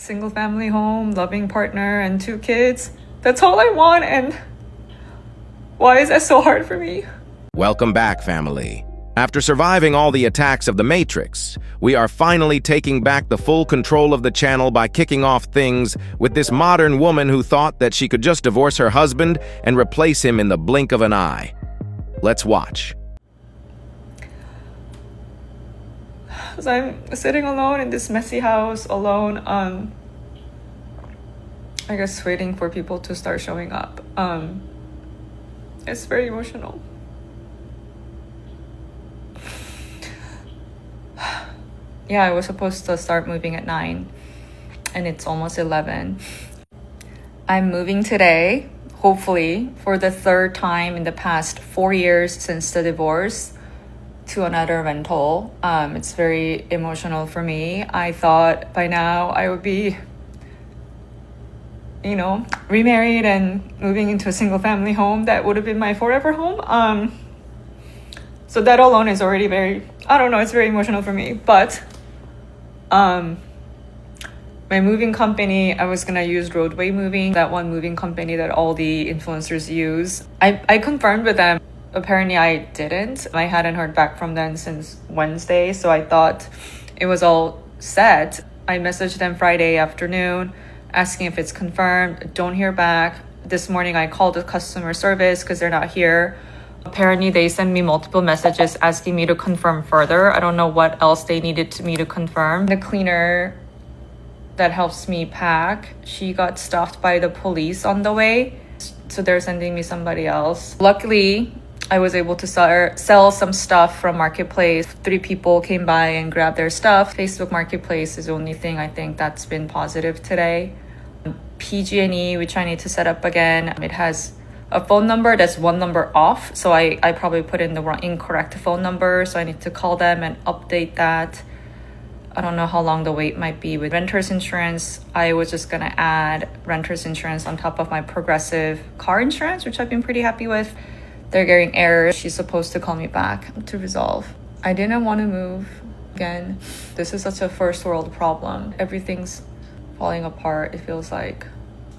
single family home, loving partner, and 2 kids. That's all I want, and why is that so hard for me? Welcome back, family. After surviving all the attacks of the Matrix, we are finally taking back the full control of the channel by kicking off things with this modern woman who thought that she could just divorce her husband and replace him in the blink of an eye. Let's watch. So I'm sitting alone in this messy house, alone, I guess waiting for people to start showing up. It's very emotional. Yeah, I was supposed to start moving at 9 and it's almost 11. I'm moving today, hopefully, for the 3rd time in the past 4 years since the divorce, to another rental. It's very emotional for me. I thought by now I would be, remarried and moving into a single family home that would have been my forever home. So that alone is already it's very emotional for me. But my moving company, I was gonna use Roadway Moving, that one moving company that all the influencers use. I confirmed with them. Apparently I didn't. I hadn't heard back from them since Wednesday, so I thought it was all set. I messaged them Friday afternoon asking if it's confirmed. Don't hear back. This morning I called the customer service because they're not here. Apparently they sent me multiple messages asking me to confirm further. I don't know what else they needed me to confirm. The cleaner that helps me pack, she got stopped by the police on the way, so they're sending me somebody else. Luckily, I was able to sell some stuff from Marketplace. 3 people came by and grabbed their stuff. Facebook Marketplace is the only thing I think that's been positive today. PG&E, which I need to set up again. It has a phone number that's 1 number off, so I probably put in the incorrect phone number, so I need to call them and update that. I don't know how long the wait might be. With renter's insurance, I was just gonna add renter's insurance on top of my Progressive car insurance, which I've been pretty happy with. They're getting errors. She's supposed to call me back to resolve. I didn't want to move again. This is such a first world problem. Everything's falling apart, it feels like.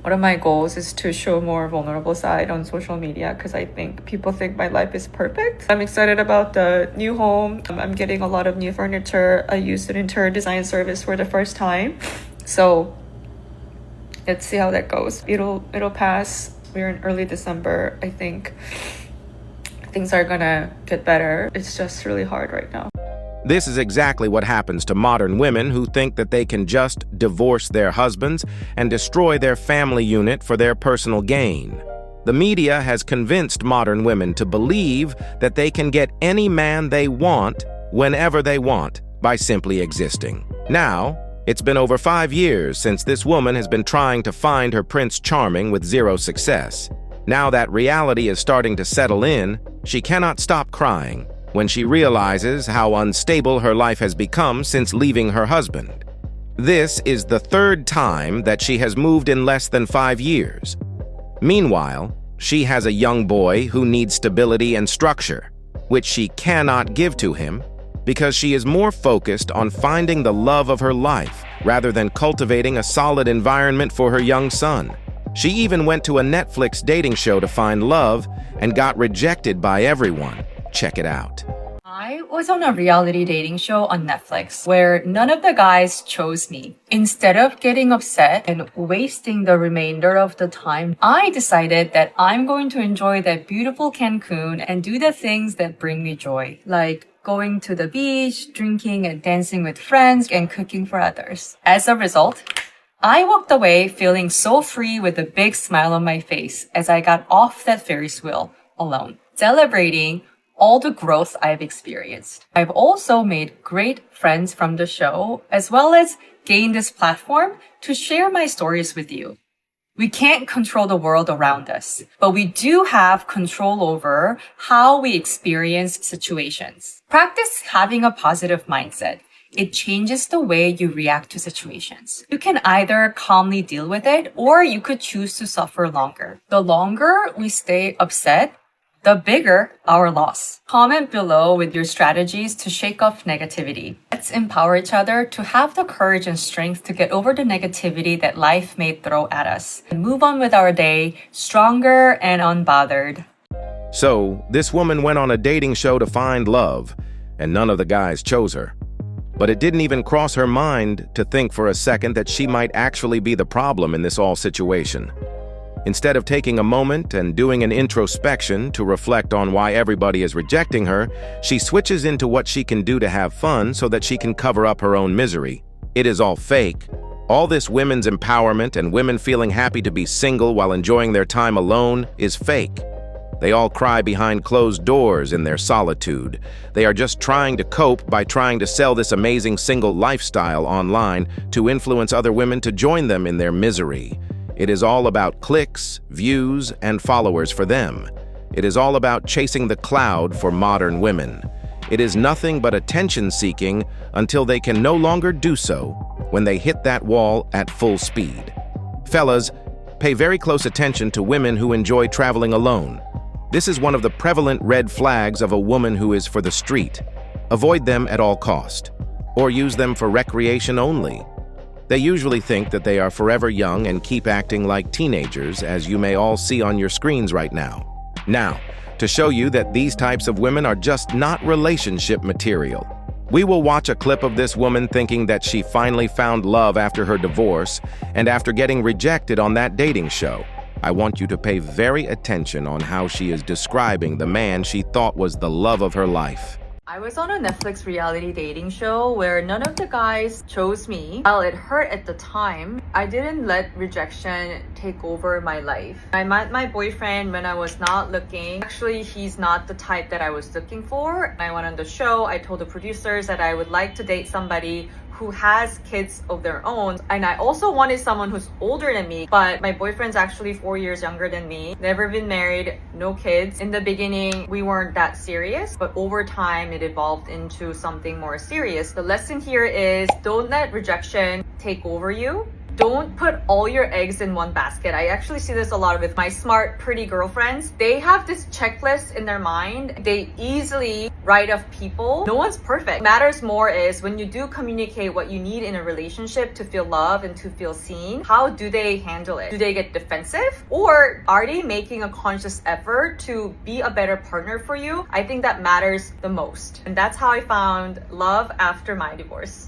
One of my goals is to show more vulnerable side on social media because I think people think my life is perfect. I'm excited about the new home. I'm getting a lot of new furniture. I used an interior design service for the first time. So let's see how that goes. It'll pass. We're in early December. I think things are gonna get better. It's just really hard right now. This is exactly what happens to modern women who think that they can just divorce their husbands and destroy their family unit for their personal gain. The media has convinced modern women to believe that they can get any man they want whenever they want by simply existing. Now, it's been over 5 years since this woman has been trying to find her Prince Charming with 0 success. Now that reality is starting to settle in, she cannot stop crying when she realizes how unstable her life has become since leaving her husband. This is the 3rd time that she has moved in less than 5 years. Meanwhile, she has a young boy who needs stability and structure, which she cannot give to him because she is more focused on finding the love of her life rather than cultivating a solid environment for her young son. She even went to a Netflix dating show to find love and got rejected by everyone. Check it out. I was on a reality dating show on Netflix where none of the guys chose me. Instead of getting upset and wasting the remainder of the time, I decided that I'm going to enjoy that beautiful Cancun and do the things that bring me joy, like going to the beach, drinking and dancing with friends, and cooking for others. As a result, I walked away feeling so free with a big smile on my face as I got off that Ferris wheel alone, celebrating all the growth I've experienced. I've also made great friends from the show, as well as gained this platform to share my stories with you. We can't control the world around us, but we do have control over how we experience situations. Practice having a positive mindset. It changes the way you react to situations. You can either calmly deal with it, or you could choose to suffer longer. The longer we stay upset, the bigger our loss. Comment below with your strategies to shake off negativity. Let's empower each other to have the courage and strength to get over the negativity that life may throw at us and move on with our day stronger and unbothered. So, this woman went on a dating show to find love, and none of the guys chose her. But it didn't even cross her mind to think for a second that she might actually be the problem in this all situation. Instead of taking a moment and doing an introspection to reflect on why everybody is rejecting her, she switches into what she can do to have fun so that she can cover up her own misery. It is all fake. All this women's empowerment and women feeling happy to be single while enjoying their time alone is fake. They all cry behind closed doors in their solitude. They are just trying to cope by trying to sell this amazing single lifestyle online to influence other women to join them in their misery. It is all about clicks, views, and followers for them. It is all about chasing the cloud for modern women. It is nothing but attention-seeking until they can no longer do so when they hit that wall at full speed. Fellas, pay very close attention to women who enjoy traveling alone. This is one of the prevalent red flags of a woman who is for the street. Avoid them at all cost, or use them for recreation only. They usually think that they are forever young and keep acting like teenagers, as you may all see on your screens right now. Now, to show you that these types of women are just not relationship material, we will watch a clip of this woman thinking that she finally found love after her divorce and after getting rejected on that dating show. I want you to pay very attention on how she is describing the man she thought was the love of her life. I was on a Netflix reality dating show where none of the guys chose me. While it hurt at the time, I didn't let rejection take over my life. I met my boyfriend when I was not looking. Actually, he's not the type that I was looking for. I went on the show, I told the producers that I would like to date somebody who has kids of their own, and I also wanted someone who's older than me, but my boyfriend's actually 4 years younger than me, never been married, no kids. In the beginning we weren't that serious, but over time it evolved into something more serious. The lesson here is don't let rejection take over you. Don't put all your eggs in one basket. I actually see this a lot with my smart, pretty girlfriends. They have this checklist in their mind. They easily write off people. No one's perfect. What matters more is when you do communicate what you need in a relationship to feel loved and to feel seen, how do they handle it? Do they get defensive? Or are they making a conscious effort to be a better partner for you? I think that matters the most. And that's how I found love after my divorce.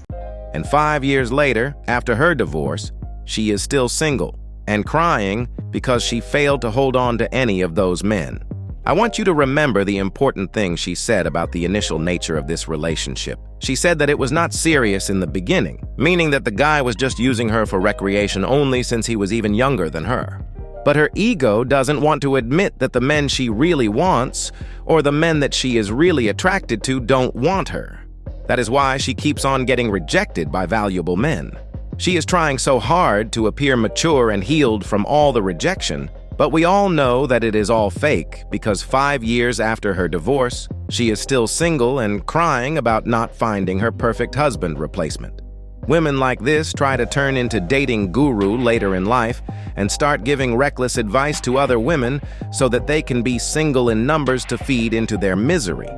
And 5 years later, after her divorce, she is still single and crying because she failed to hold on to any of those men. I want you to remember the important thing she said about the initial nature of this relationship. She said that it was not serious in the beginning, meaning that the guy was just using her for recreation only since he was even younger than her. But her ego doesn't want to admit that the men she really wants, or the men that she is really attracted to, don't want her. That is why she keeps on getting rejected by valuable men. She is trying so hard to appear mature and healed from all the rejection, but we all know that it is all fake because 5 years after her divorce, she is still single and crying about not finding her perfect husband replacement. Women like this try to turn into dating guru later in life and start giving reckless advice to other women so that they can be single in numbers to feed into their misery.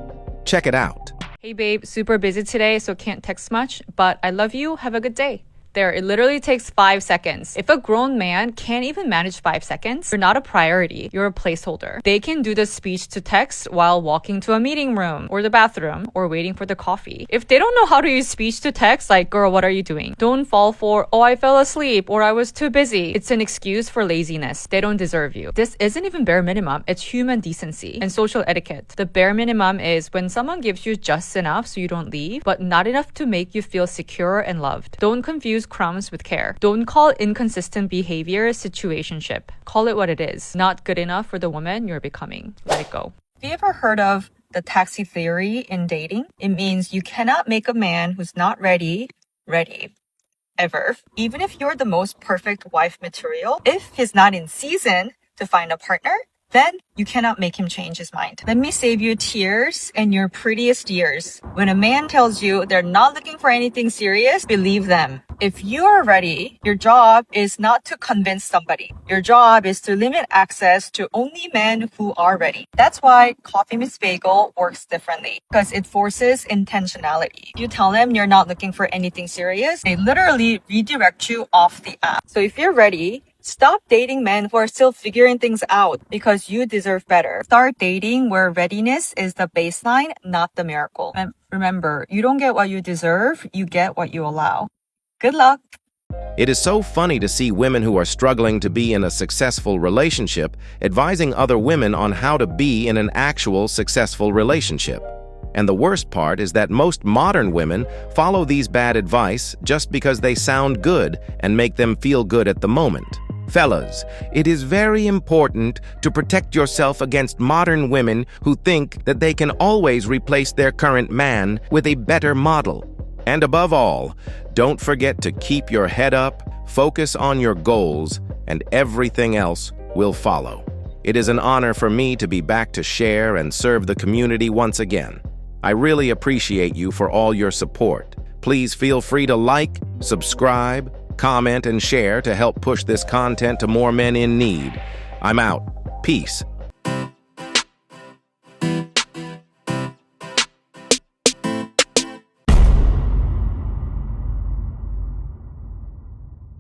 Check it out. Hey babe, super busy today, so can't text much, but I love you. Have a good day. There, it literally takes 5 seconds. If a grown man can't even manage 5 seconds, you're not a priority. You're a placeholder. They can do the speech to text while walking to a meeting room or the bathroom or waiting for the coffee. If they don't know how to use speech to text, like, girl, what are you doing? Don't fall for, oh, I fell asleep or I was too busy. It's an excuse for laziness. They don't deserve you. This isn't even bare minimum. It's human decency and social etiquette. The bare minimum is when someone gives you just enough so you don't leave, but not enough to make you feel secure and loved. Don't confuse crumbs with care. Don't call inconsistent behavior situationship. Call it what it is. Not good enough for the woman you're becoming. Let it go. Have you ever heard of the taxi theory in dating? It means you cannot make a man who's not ready, ever. Even if you're the most perfect wife material, if he's not in season to find a partner, then you cannot make him change his mind. Let me save you tears and your prettiest years. When a man tells you they're not looking for anything serious, believe them. If you are ready, your job is not to convince somebody. Your job is to limit access to only men who are ready. That's why Coffee Meets Bagel works differently, because it forces intentionality. You tell them you're not looking for anything serious, they literally redirect you off the app. So if you're ready, stop dating men who are still figuring things out, because you deserve better. Start dating where readiness is the baseline, not the miracle. And remember, you don't get what you deserve, you get what you allow. Good luck. It is so funny to see women who are struggling to be in a successful relationship advising other women on how to be in an actual successful relationship. And the worst part is that most modern women follow these bad advice just because they sound good and make them feel good at the moment. Fellas, it is very important to protect yourself against modern women who think that they can always replace their current man with a better model. And above all, don't forget to keep your head up, focus on your goals, and everything else will follow. It is an honor for me to be back to share and serve the community once again. I really appreciate you for all your support. Please feel free to like, subscribe, comment, and share to help push this content to more men in need. I'm out. Peace.